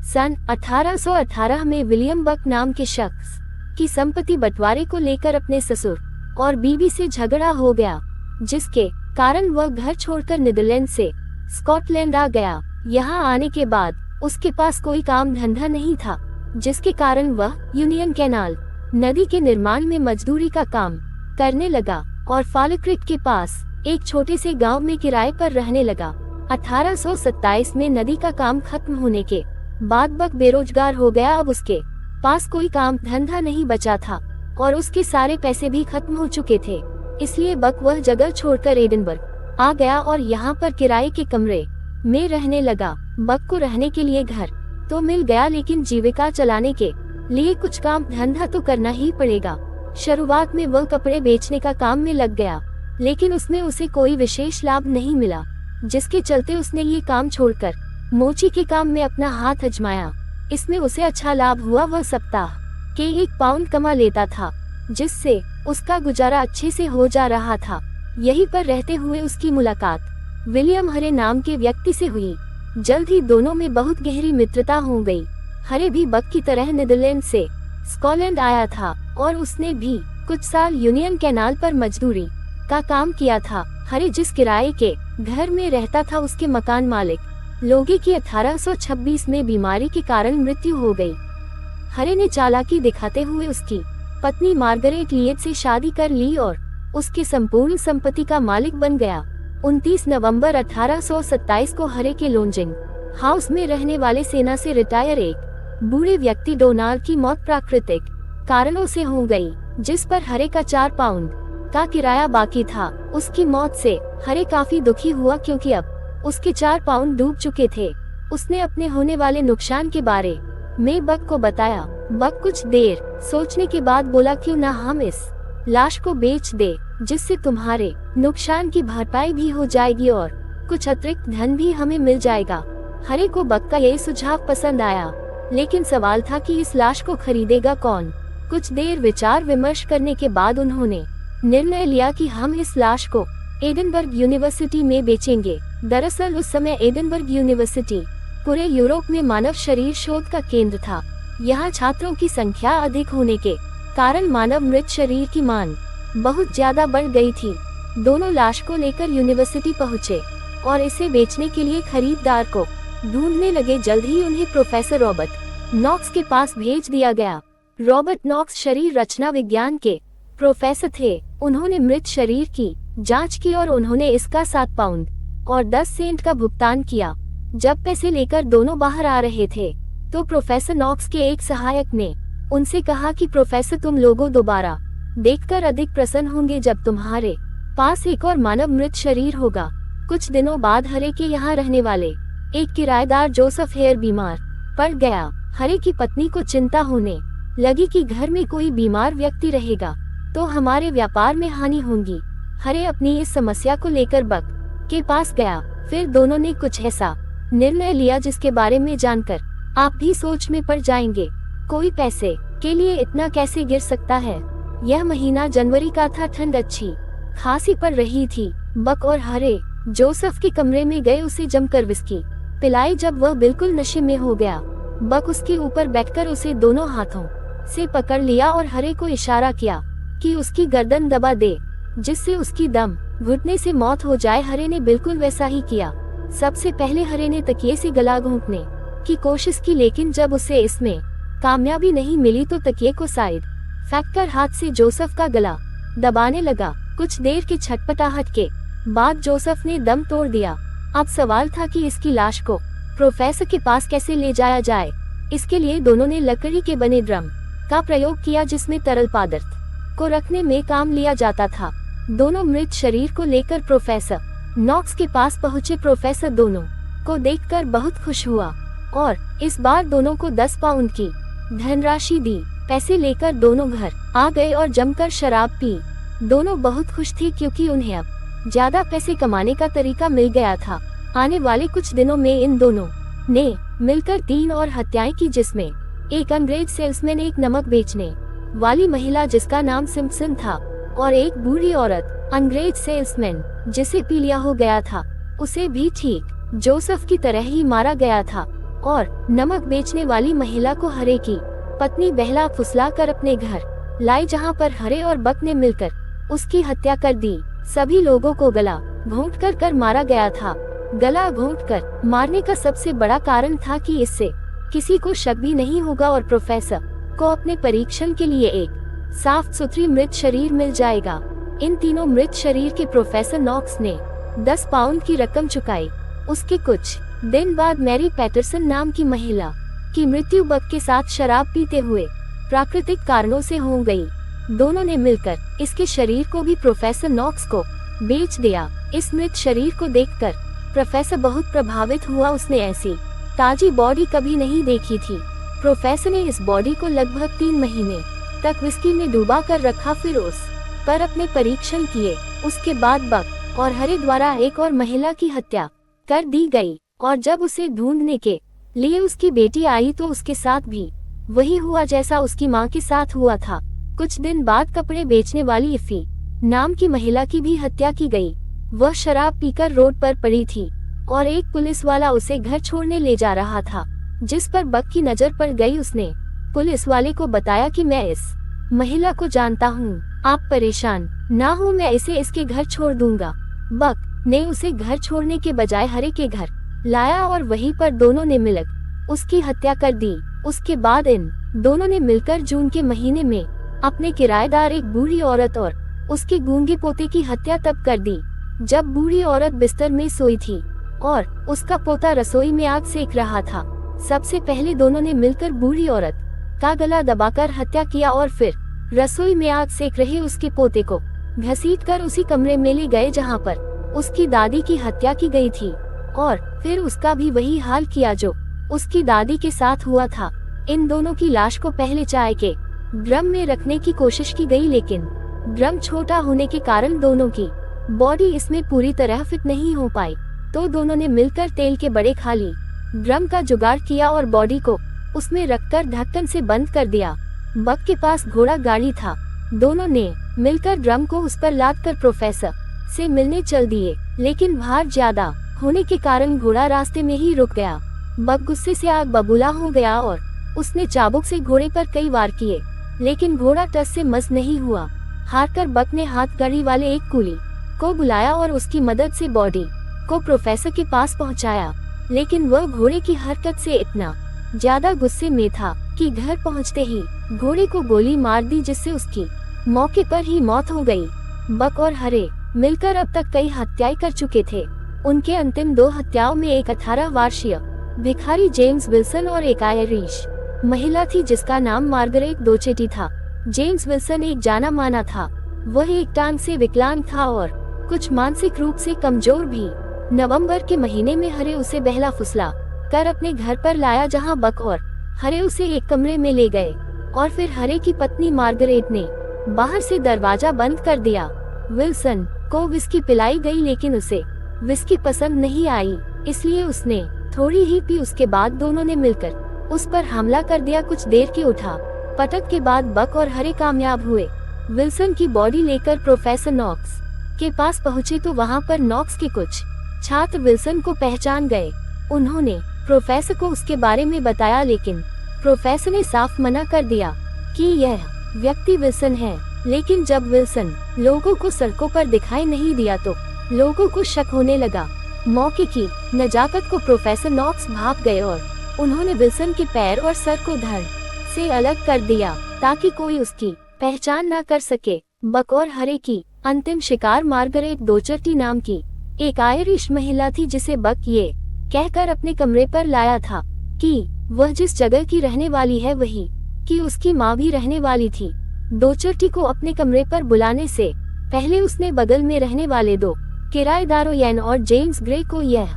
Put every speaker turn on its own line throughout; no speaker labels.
सन 1818 में विलियम बक नाम के शख्स की संपत्ति बंटवारे को लेकर अपने ससुर और बीवी से झगड़ा हो गया, जिसके कारण वह घर छोड़कर नीदरलैंड से स्कॉटलैंड आ गया। यहाँ आने के बाद उसके पास कोई काम धंधा नहीं था, जिसके कारण वह यूनियन कैनाल नदी के निर्माण में मजदूरी का काम करने लगा और फॉल्क्रिक के पास एक छोटे से गांव में किराए पर रहने लगा। 1827 में नदी का काम खत्म होने के बाद बक बेरोजगार हो गया। अब उसके पास कोई काम धंधा नहीं बचा था और उसके सारे पैसे भी खत्म हो चुके थे, इसलिए बक वह जगह छोड़कर एडिनबर्ग आ गया और यहाँ पर किराए के कमरे में रहने लगा। बक को रहने के लिए घर तो मिल गया, लेकिन जीविका चलाने के लिए कुछ काम धंधा तो करना ही पड़ेगा। शुरुआत में वह कपड़े बेचने का काम में लग गया, लेकिन उसमें उसे कोई विशेष लाभ नहीं मिला, जिसके चलते उसने ये काम छोड़कर मोची के काम में अपना हाथ आजमाया। इसमें उसे अच्छा लाभ हुआ। वह सप्ताह के 1 पाउंड कमा लेता था, जिससे उसका गुजारा अच्छे से हो जा रहा था। यहीं पर रहते हुए उसकी मुलाकात विलियम हरे नाम के व्यक्ति से हुई। जल्द ही दोनों में बहुत गहरी मित्रता हो गई। हरे भी बक की तरह नीदरलैंड से स्कॉटलैंड आया था और उसने भी कुछ साल यूनियन कैनाल पर मजदूरी का काम किया था। हरे जिस किराए के घर में रहता था, उसके मकान मालिक लोगे की 1826 में बीमारी के कारण मृत्यु हो गई। हरे ने चालाकी दिखाते हुए उसकी पत्नी मार्गरेट लिएट से शादी कर ली और उसके संपूर्ण संपत्ति का मालिक बन गया। 29 नवंबर 1827 को हरे के लोंजिंग हाउस में रहने वाले सेना से रिटायर एक बूढ़े व्यक्ति डोनाल्ड की मौत प्राकृतिक कारणों से हो गई, जिस पर हरे का 4 पाउंड का किराया बाकी था। उसकी मौत से हरे काफी दुखी हुआ, क्योंकि अब उसके 4 पाउंड डूब चुके थे। उसने अपने होने वाले नुकसान के बारे में बक को बताया। बक कुछ देर सोचने के बाद बोला, क्यों ना हम इस लाश को बेच दे, जिससे तुम्हारे नुकसान की भरपाई भी हो जाएगी और कुछ अतिरिक्त धन भी हमें मिल जाएगा। हरे को बक का यह सुझाव पसंद आया, लेकिन सवाल था कि इस लाश को खरीदेगा कौन। कुछ देर विचार विमर्श करने के बाद उन्होंने निर्णय लिया कि हम इस लाश को एडिनबर्ग यूनिवर्सिटी में बेचेंगे। दरअसल उस समय एडिनबर्ग यूनिवर्सिटी पूरे यूरोप में मानव शरीर शोध का केंद्र था। यहाँ छात्रों की संख्या अधिक होने के कारण मानव मृत शरीर की मांग बहुत ज्यादा बढ़ गई थी। दोनों लाश को लेकर यूनिवर्सिटी पहुँचे और इसे बेचने के लिए खरीदार को ढूंढने लगे। जल्द ही उन्हें प्रोफेसर रॉबर्ट नॉक्स के पास भेज दिया गया। रॉबर्ट नॉक्स शरीर रचना विज्ञान के प्रोफेसर थे। उन्होंने मृत शरीर की जांच की और उन्होंने इसका 7 पाउंड और 10 सेंट का भुगतान किया। जब पैसे लेकर दोनों बाहर आ रहे थे, तो प्रोफेसर नॉक्स के एक सहायक ने उनसे कहा कि प्रोफेसर, तुम लोगों दोबारा देखकर अधिक प्रसन्न होंगे जब तुम्हारे पास एक और मानव मृत शरीर होगा। कुछ दिनों बाद हरे के यहाँ रहने वाले एक किराएदार जोसेफ हेयर बीमार पड़ गया। हरे की पत्नी को चिंता होने लगी कि घर में कोई बीमार व्यक्ति रहेगा तो हमारे व्यापार में हानि होगी। हरे अपनी इस समस्या को लेकर बक के पास गया। फिर दोनों ने कुछ ऐसा निर्णय लिया जिसके बारे में जानकर आप भी सोच में पड़ जाएंगे। कोई पैसे के लिए इतना कैसे गिर सकता है। यह महीना जनवरी का था। ठंड अच्छी खासी पड़ रही थी। बक और हरे जोसेफ के कमरे में गए, उसे जमकर विस्की पिलाई। जब वह बिल्कुल नशे में हो गया, बक उसके ऊपर बैठकर उसे दोनों हाथों से पकड़ लिया और हरे को इशारा किया कि उसकी गर्दन दबा दे, जिससे उसकी दम घुटने से मौत हो जाए। हरे ने बिल्कुल वैसा ही किया। सबसे पहले हरे ने तकिए से गला घोंटने की कोशिश की, लेकिन जब उसे इसमें कामयाबी नहीं मिली तो तकिए को साइड फेंककर हाथ से जोसेफ का गला दबाने लगा। कुछ देर की छटपटाहट के बाद जोसेफ ने दम तोड़ दिया। अब सवाल था कि इसकी लाश को प्रोफेसर के पास कैसे ले जाया जाए। इसके लिए दोनों ने लकड़ी के बने ड्रम का प्रयोग किया, जिसमें तरल पदार्थ को रखने में काम लिया जाता था। दोनों मृत शरीर को लेकर प्रोफेसर नॉक्स के पास पहुंचे। प्रोफेसर दोनों को देखकर बहुत खुश हुआ और इस बार दोनों को 10 पाउंड की धनराशि दी। पैसे लेकर दोनों घर आ गए और जमकर शराब पी। दोनों बहुत खुश थे, क्योंकि उन्हें अब ज्यादा पैसे कमाने का तरीका मिल गया था। आने वाले कुछ दिनों में इन दोनों ने मिलकर 3 और हत्याएं की, जिसमें एक अंग्रेज सेल्समैन, एक नमक बेचने वाली महिला जिसका नाम सिम्पसन था और एक बूढ़ी औरत। अंग्रेज सेल्समैन जिसे पीलिया हो गया था, उसे भी ठीक जोसेफ की तरह ही मारा गया था। और नमक बेचने वाली महिला को हरे की पत्नी बहला फुसला कर अपने घर लाई, जहाँ पर हरे और बक ने मिलकर उसकी हत्या कर दी। सभी लोगों को गला घोंट कर मारा गया था। गला घोंट कर मारने का सबसे बड़ा कारण था कि इससे किसी को शक भी नहीं होगा और प्रोफेसर को अपने परीक्षण के लिए एक साफ सुथरी मृत शरीर मिल जाएगा। इन तीनों मृत शरीर के प्रोफेसर नॉक्स ने 10 पाउंड की रकम चुकाई। उसके कुछ दिन बाद मैरी पैटरसन नाम की महिला की मृत्यु बक के साथ शराब पीते हुए प्राकृतिक कारणों से हो गई। दोनों ने मिलकर इसके शरीर को भी प्रोफेसर नॉक्स को बेच दिया। इस मृत शरीर को देखकर प्रोफेसर बहुत प्रभावित हुआ। उसने ऐसी ताजी बॉडी कभी नहीं देखी थी। प्रोफेसर ने इस बॉडी को लगभग 3 महीने तक विस्की में डुबा कर रखा, फिर उस पर अपने परीक्षण किए। उसके बाद बक और हरे द्वारा एक और महिला की हत्या कर दी गई और जब उसे ढूंढने के लिए उसकी बेटी आई तो उसके साथ भी वही हुआ जैसा उसकी मां के साथ हुआ था। कुछ दिन बाद कपड़े बेचने वाली इफी नाम की महिला की भी हत्या की गई। वह शराब पीकर रोड पर पड़ी थी और एक पुलिस वाला उसे घर छोड़ने ले जा रहा था, जिस पर बक की नजर पड़ गई। उसने पुलिस वाले को बताया कि मैं इस महिला को जानता हूँ, आप परेशान ना हो, मैं इसे इसके घर छोड़ दूंगा। बक ने उसे घर छोड़ने के बजाय हरे के घर लाया और वहीं पर दोनों ने मिलकर उसकी हत्या कर दी। उसके बाद इन दोनों ने मिलकर जून के महीने में अपने किराएदार एक बूढ़ी औरत और उसके गूंगे पोते की हत्या तब कर दी जब बूढ़ी औरत बिस्तर में सोई थी और उसका पोता रसोई में आग सेक रहा था। सबसे पहले दोनों ने मिलकर बूढ़ी औरत का गला दबाकर हत्या किया और फिर रसोई में आग सेक रहे उसके पोते को घसीटकर उसी कमरे में ले गए जहां पर उसकी दादी की हत्या की गई थी और फिर उसका भी वही हाल किया जो उसकी दादी के साथ हुआ था। इन दोनों की लाश को पहले चाय के ड्रम में रखने की कोशिश की गई, लेकिन ड्रम छोटा होने के कारण दोनों की बॉडी इसमें पूरी तरह फिट नहीं हो पाई। तो दोनों ने मिलकर तेल के बड़े खाली ड्रम का जुगाड़ किया और बॉडी को उसमें रखकर ढक्कन से बंद कर दिया। बक के पास घोड़ा गाड़ी था। दोनों ने मिलकर ड्रम को उस पर लादकर प्रोफेसर से मिलने चल दिए, लेकिन भार ज्यादा होने के कारण घोड़ा रास्ते में ही रुक गया। बक गुस्से से आग बबूला हो गया और उसने चाबुक से घोड़े पर कई वार किए, लेकिन घोड़ा टस से मस नहीं हुआ। हारकर बक ने हाथ गाड़ी वाले एक कुली को बुलाया और उसकी मदद से बॉडी को प्रोफेसर के पास पहुंचाया, लेकिन वह घोड़े की हरकत से इतना ज्यादा गुस्से में था कि घर पहुंचते ही घोड़े को गोली मार दी, जिससे उसकी मौके पर ही मौत हो गई। बक और हरे मिलकर अब तक कई हत्याएं कर चुके थे। उनके अंतिम 2 हत्याओं में एक 18 वर्षीय भिखारी जेम्स विल्सन और एक आयरिश महिला थी जिसका नाम मार्गरेट डोचेटी था। जेम्स विल्सन एक जाना माना था। वह एक टांग से विकलांग था और कुछ मानसिक रूप से कमजोर भी। नवंबर के महीने में हरे उसे बहला फुसला कर अपने घर पर लाया, जहां बक और हरे उसे एक कमरे में ले गए और फिर हरे की पत्नी मार्गरेट ने बाहर से दरवाजा बंद कर दिया। विल्सन को विस्की पिलाई गई, लेकिन उसे विस्की पसंद नहीं आई, इसलिए उसने थोड़ी ही पी। उसके बाद दोनों ने मिलकर उस पर हमला कर दिया। कुछ देर की उठा पटक के बाद बक और हरे कामयाब हुए। विल्सन की बॉडी लेकर प्रोफेसर नॉक्स के पास पहुंचे तो वहां पर नॉक्स के कुछ छात्र विल्सन को पहचान गए। उन्होंने प्रोफेसर को उसके बारे में बताया, लेकिन प्रोफेसर ने साफ मना कर दिया कि यह व्यक्ति विल्सन है। लेकिन जब विल्सन लोगों को सड़कों पर दिखाई नहीं दिया तो लोगों को शक होने लगा। मौके की नजाकत को प्रोफेसर नॉक्स भाग गए और उन्होंने विल्सन के पैर और सर को धड़ से अलग कर दिया ताकि कोई उसकी पहचान न कर सके। बक और हरे की अंतिम शिकार मार्गरेट डोचेटी नाम की एक आयरिश महिला थी, जिसे बक ये कहकर अपने कमरे पर लाया था कि वह जिस जगह की रहने वाली है वही कि उसकी माँ भी रहने वाली थी। डोचेटी को अपने कमरे पर बुलाने से पहले उसने बगल में रहने वाले 2 किराएदारों येन और जेम्स ग्रे को यह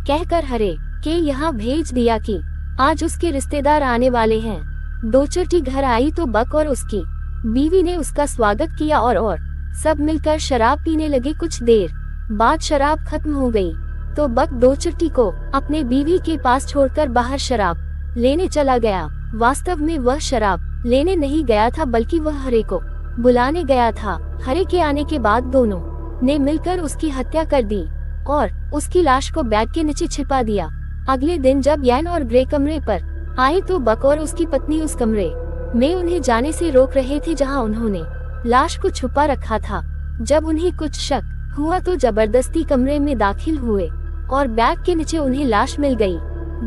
कहकर हरे के यहाँ भेज दिया कि आज उसके रिश्तेदार आने वाले हैं। डोचेटी घर आई तो बक और उसकी बीवी ने उसका स्वागत किया और सब मिलकर शराब पीने लगे। कुछ देर बाद शराब खत्म हो गई तो बक डोचेटी को अपने बीवी के पास छोड़कर बाहर शराब लेने चला गया। वास्तव में वह शराब लेने नहीं गया था, बल्कि वह हरे को बुलाने गया था। हरे के आने के बाद दोनों ने मिलकर उसकी हत्या कर दी और उसकी लाश को बैग के नीचे छिपा दिया। अगले दिन जब यैन और ग्रे कमरे पर आए तो बक और उसकी पत्नी उस कमरे में उन्हें जाने से रोक रहे थे जहां उन्होंने लाश को छुपा रखा था। जब उन्हें कुछ शक हुआ तो जबरदस्ती कमरे में दाखिल हुए और बैग के नीचे उन्हें लाश मिल गई।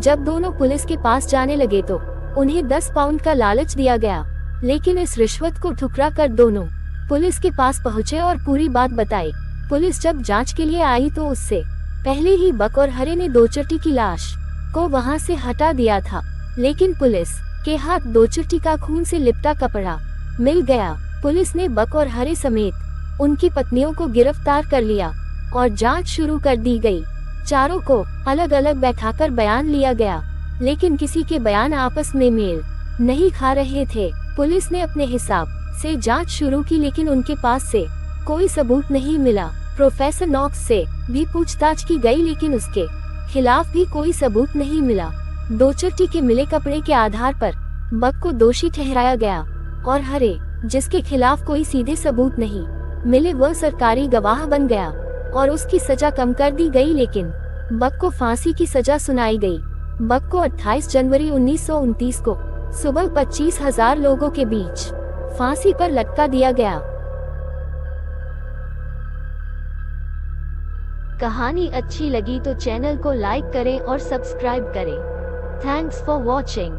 जब दोनों पुलिस के पास जाने लगे तो उन्हें 10 पाउंड का लालच दिया गया, लेकिन इस रिश्वत को ठुकरा कर दोनों पुलिस के पास पहुंचे और पूरी बात बताई। पुलिस जब जांच के लिए आई तो उससे पहले ही बक और हरे ने दोचट्टी की लाश को वहां से हटा दिया था, लेकिन पुलिस के हाथ दोचट्टी का खून से लिपटा कपड़ा मिल गया। पुलिस ने बक और हरे समेत उनकी पत्नियों को गिरफ्तार कर लिया और जांच शुरू कर दी गई। चारों को अलग अलग बैठाकर बयान लिया गया, लेकिन किसी के बयान आपस में मेल नहीं खा रहे थे। पुलिस ने अपने हिसाब से जांच शुरू की, लेकिन उनके पास से कोई सबूत नहीं मिला। प्रोफेसर नॉक्स से भी पूछताछ की गई, लेकिन उसके खिलाफ भी कोई सबूत नहीं मिला। दोचट्टी के मिले कपड़े के आधार पर बक को दोषी ठहराया गया और हरे, जिसके खिलाफ कोई सीधे सबूत नहीं मिले, वह सरकारी गवाह बन गया और उसकी सजा कम कर दी गई, लेकिन बक को फांसी की सजा सुनाई गई। बक को 28 जनवरी 1929 को सुबह 25,000 लोगों के बीच फांसी पर लटका दिया गया। कहानी अच्छी लगी तो चैनल को लाइक करें और सब्सक्राइब करें। Thanks for watching.